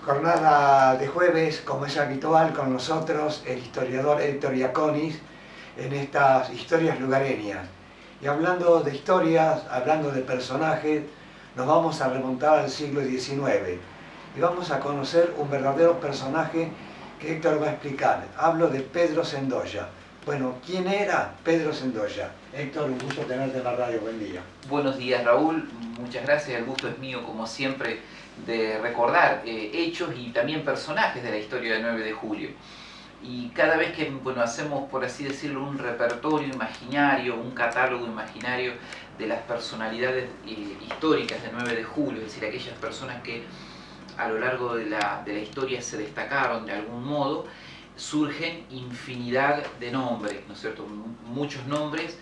Jornada de jueves, como es habitual, con nosotros el historiador Héctor Iaconis en estas historias lugareñas. Y hablando de historias, hablando de personajes, nos vamos a remontar al siglo XIX y vamos a conocer un verdadero personaje que Héctor va a explicar. Hablo de Pedro Sendoya. Bueno, ¿quién era Pedro Sendoya? Héctor, un gusto tenerte en la radio, buen día. Buenos días, Raúl, muchas gracias, el gusto es mío como siempre de recordar hechos y también personajes de la historia del 9 de julio. Y cada vez que hacemos, por así decirlo, un repertorio imaginario, un catálogo imaginario de las personalidades históricas del 9 de julio, es decir, aquellas personas que a lo largo de la historia se destacaron de algún modo, surgen infinidad de nombres, ¿no es cierto? Muchos nombres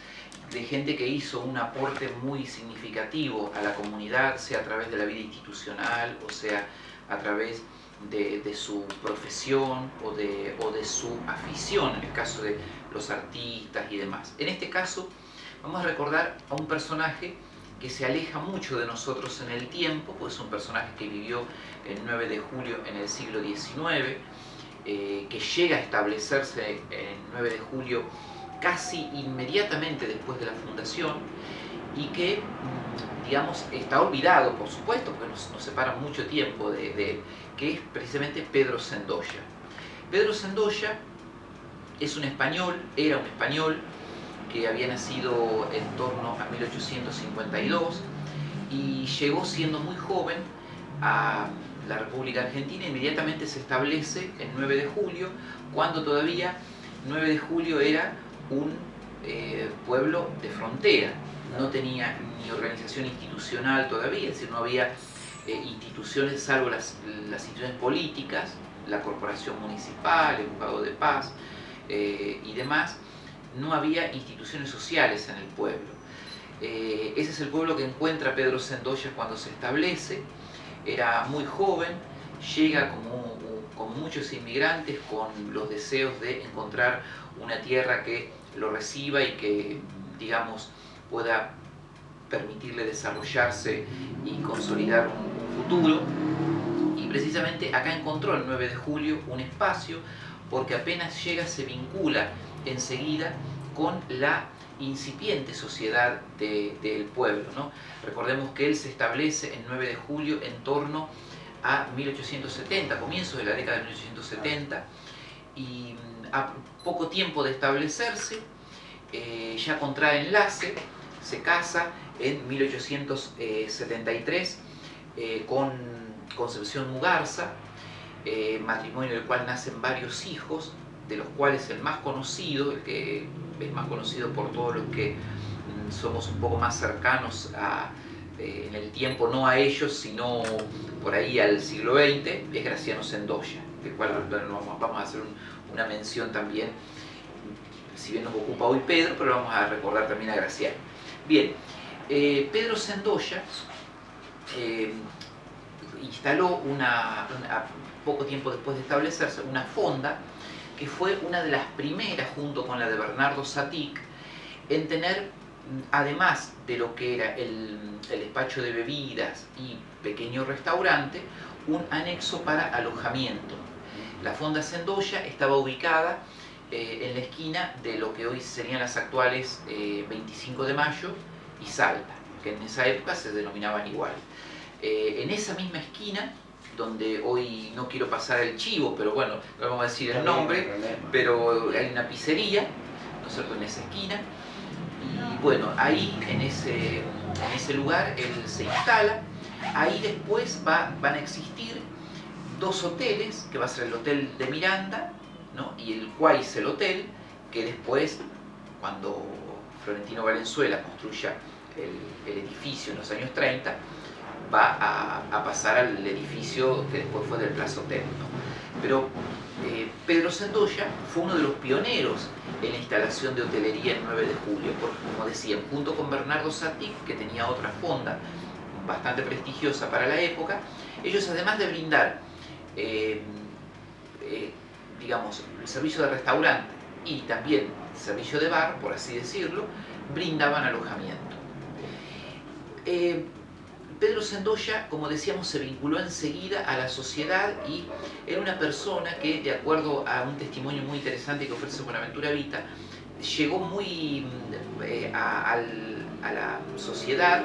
de gente que hizo un aporte muy significativo a la comunidad, sea a través de la vida institucional, o sea a través de su profesión o de su afición, en el caso de los artistas y demás. En este caso vamos a recordar a un personaje que se aleja mucho de nosotros en el tiempo, pues es un personaje que vivió el 9 de julio en el siglo XIX, que llega a establecerse el 9 de julio casi inmediatamente después de la fundación y que, digamos, está olvidado, por supuesto, porque nos separa mucho tiempo de él, que es precisamente Pedro Sendoya. Pedro Sendoya es un español, era un español que había nacido en torno a 1852 y llegó siendo muy joven a la República Argentina. Inmediatamente se establece el 9 de julio, cuando todavía 9 de julio era un pueblo de frontera, no tenía ni organización institucional todavía, es decir, no había instituciones salvo las instituciones políticas, la corporación municipal, el juzgado de paz y demás. No había instituciones sociales en el pueblo. Ese es el pueblo que encuentra Pedro Sendoya cuando se establece. Era muy joven, llega como muchos inmigrantes con los deseos de encontrar una tierra que lo reciba y que, digamos, pueda permitirle desarrollarse y consolidar un futuro. Y precisamente acá encontró el 9 de julio un espacio, porque apenas llega se vincula enseguida con la incipiente sociedad del pueblo, ¿no? Recordemos que él se establece el 9 de julio en torno a 1870, comienzos de la década de 1870, y a poco tiempo de establecerse ya contrae enlace, se casa en 1873 con Concepción Mugarza, matrimonio del cual nacen varios hijos, de los cuales el más conocido, el que es más conocido por todos los que somos un poco más cercanos en el tiempo, no a ellos, sino por ahí al siglo XX, es Graciano Sendoya, del cual vamos a hacer una mención también, si bien nos ocupa hoy Pedro, pero vamos a recordar también a Graciano. Bien, Pedro Sendoya instaló poco tiempo después de establecerse una fonda que fue una de las primeras, junto con la de Bernardo Satic, en tener, además de lo que era el despacho de bebidas y pequeño restaurante, un anexo para alojamiento. La fonda Sendoya estaba ubicada en la esquina de lo que hoy serían las actuales 25 de Mayo y Salta, que en esa época se denominaban igual. En esa misma esquina, donde hoy no quiero pasar el chivo, pero bueno, no vamos a decir el nombre, pero hay una pizzería, ¿no es cierto?, en esa esquina, y bueno, ahí en ese lugar él se instala. Ahí después van a existir dos hoteles, que va a ser el Hotel de Miranda, ¿no?, y el Guaysel Hotel, que después, cuando Florentino Valenzuela construya el edificio en los años 30, va a pasar al edificio que después fue del Plaza Hotel, ¿no? Pero Pedro Sendoya fue uno de los pioneros en la instalación de hotelería el 9 de julio, porque, como decían, junto con Bernardo Satic, que tenía otra fonda bastante prestigiosa para la época, ellos, además de brindar digamos, el servicio de restaurante y también servicio de bar, por así decirlo, brindaban alojamiento. Pedro Sendoya, como decíamos, se vinculó enseguida a la sociedad y era una persona que, de acuerdo a un testimonio muy interesante que ofrece Buenaventura Vita, llegó muy a la sociedad,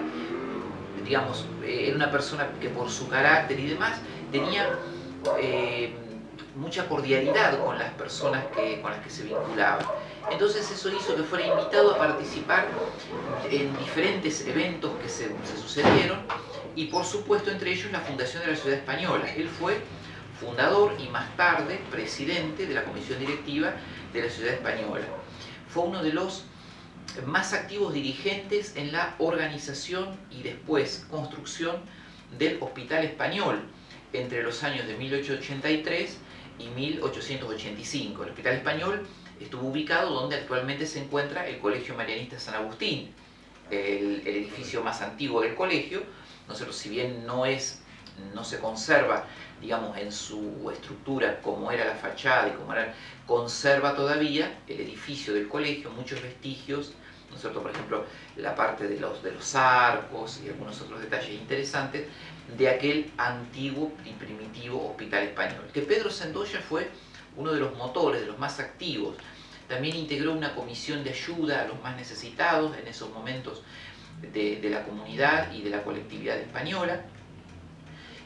digamos, era una persona que por su carácter y demás tenía mucha cordialidad con las personas con las que se vinculaba. Entonces eso hizo que fuera invitado a participar en diferentes eventos que se sucedieron y por supuesto entre ellos la fundación de la Sociedad Española. Él fue fundador y más tarde presidente de la comisión directiva de la Sociedad Española. Fue uno de los más activos dirigentes en la organización y después construcción del Hospital Español entre los años de 1883 y 1885. El Hospital Español estuvo ubicado donde actualmente se encuentra el Colegio Marianista San Agustín, el edificio más antiguo del colegio. Nosotros, si bien no se conserva, digamos, en su estructura como era la fachada y como era, conserva todavía el edificio del colegio, muchos vestigios, ¿no es cierto? Por ejemplo, la parte de los arcos y algunos otros detalles interesantes de aquel antiguo y primitivo Hospital Español, que Pedro Sendoya fue uno de los motores, de los más activos. También integró una comisión de ayuda a los más necesitados en esos momentos de la comunidad y de la colectividad española.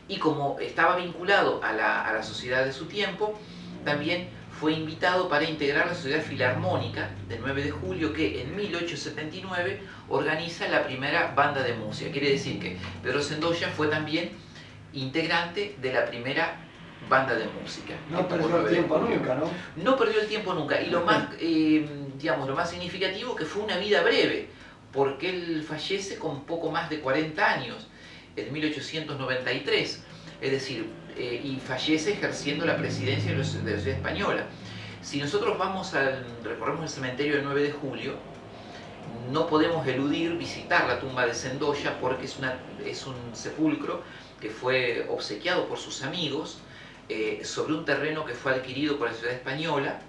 Y como estaba vinculado a la sociedad de su tiempo, también fue invitado para integrar la Sociedad Filarmónica del 9 de julio, que en 1879 organiza la primera banda de música. Quiere decir que Pedro Sendoya fue también integrante de la primera banda de música. No perdió el tiempo nunca, ¿no? No perdió el tiempo nunca. Y lo más, digamos, lo más significativo que fue una vida breve, porque él fallece con poco más de 40 años, en 1893. Es decir, y fallece ejerciendo la presidencia de la Sociedad Española. Si nosotros recorremos el cementerio del 9 de julio, no podemos eludir visitar la tumba de Sendoya porque es un sepulcro que fue obsequiado por sus amigos sobre un terreno que fue adquirido por la Sociedad Española.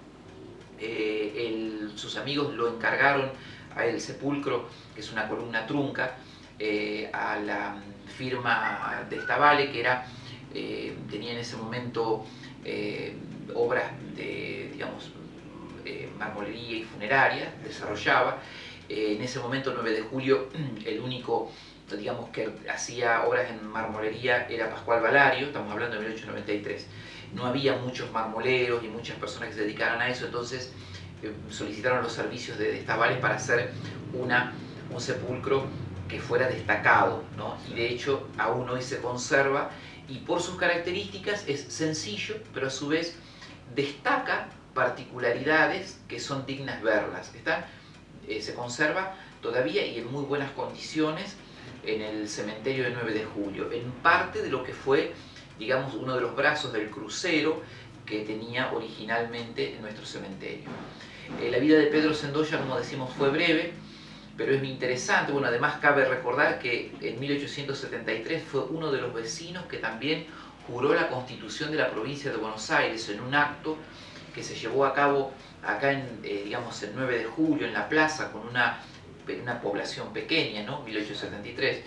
Sus amigos lo encargaron a el sepulcro, que es una columna trunca, a la firma de Stavale, que tenía en ese momento obras de, digamos, marmolería y funeraria, desarrollaba. En ese momento, el 9 de julio, el único, digamos, que hacía obras en marmolería era Pascual Valario, estamos hablando de 1893. No había muchos marmoleros y muchas personas que se dedicaran a eso, entonces solicitaron los servicios de Stavale para hacer un sepulcro que fuera destacado, ¿no? Y de hecho aún hoy se conserva y por sus características es sencillo, pero a su vez destaca particularidades que son dignas verlas. Se conserva todavía y en muy buenas condiciones en el cementerio del 9 de julio, en parte de lo que fue, digamos, uno de los brazos del crucero que tenía originalmente en nuestro cementerio. La vida de Pedro Sendoya, como decimos, fue breve, pero es muy interesante. Bueno, además cabe recordar que en 1873 fue uno de los vecinos que también juró la constitución de la provincia de Buenos Aires en un acto que se llevó a cabo acá digamos, el 9 de julio en la plaza con una población pequeña, ¿no? 1873.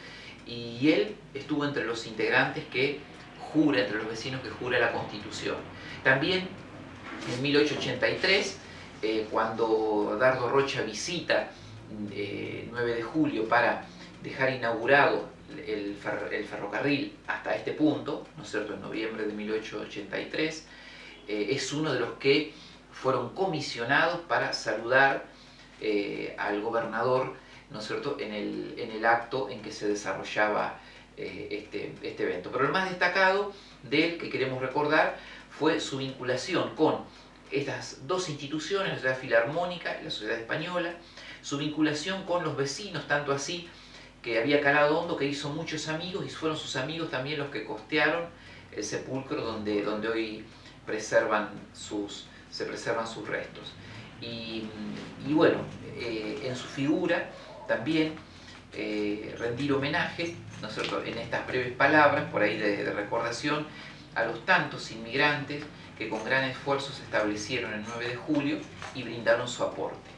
Y él estuvo entre los integrantes entre los vecinos que jura la constitución. También en 1883, cuando Dardo Rocha visita 9 de julio para dejar inaugurado el ferrocarril hasta este punto, ¿no es cierto?, en noviembre de 1883, es uno de los que fueron comisionados para saludar al gobernador, ¿no es cierto?, en el acto en que se desarrollaba este evento. Pero el más destacado de él que queremos recordar fue su vinculación con estas dos instituciones, la Sociedad Filarmónica y la Sociedad Española, su vinculación con los vecinos, tanto así que había calado hondo, que hizo muchos amigos y fueron sus amigos también los que costearon el sepulcro donde hoy se preservan sus restos. Y bueno, en su figura también rendir homenaje, ¿no es cierto?, en estas breves palabras, por ahí de recordación, a los tantos inmigrantes que con gran esfuerzo se establecieron el 9 de julio y brindaron su aporte.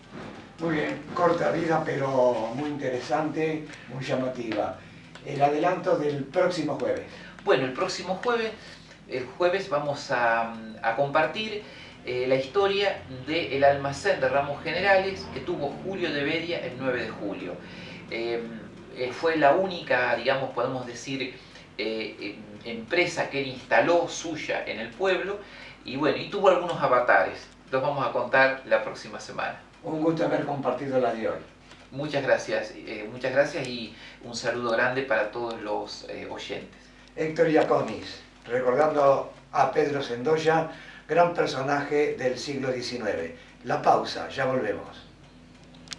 Muy bien, corta vida pero muy interesante, muy llamativa. el adelanto del próximo jueves. Bueno, el próximo jueves, vamos a compartir la historia del almacén de ramos generales que tuvo Julio de Bedia el 9 de julio. Fue la única, digamos, podemos decir, empresa que él instaló suya en el pueblo, y bueno, y tuvo algunos avatares. Los vamos a contar la próxima semana. Un gusto haber compartido la de hoy. Muchas gracias y un saludo grande para todos los oyentes. Héctor Iaconis, recordando a Pedro Sendoya, gran personaje del siglo XIX. La pausa, ya volvemos.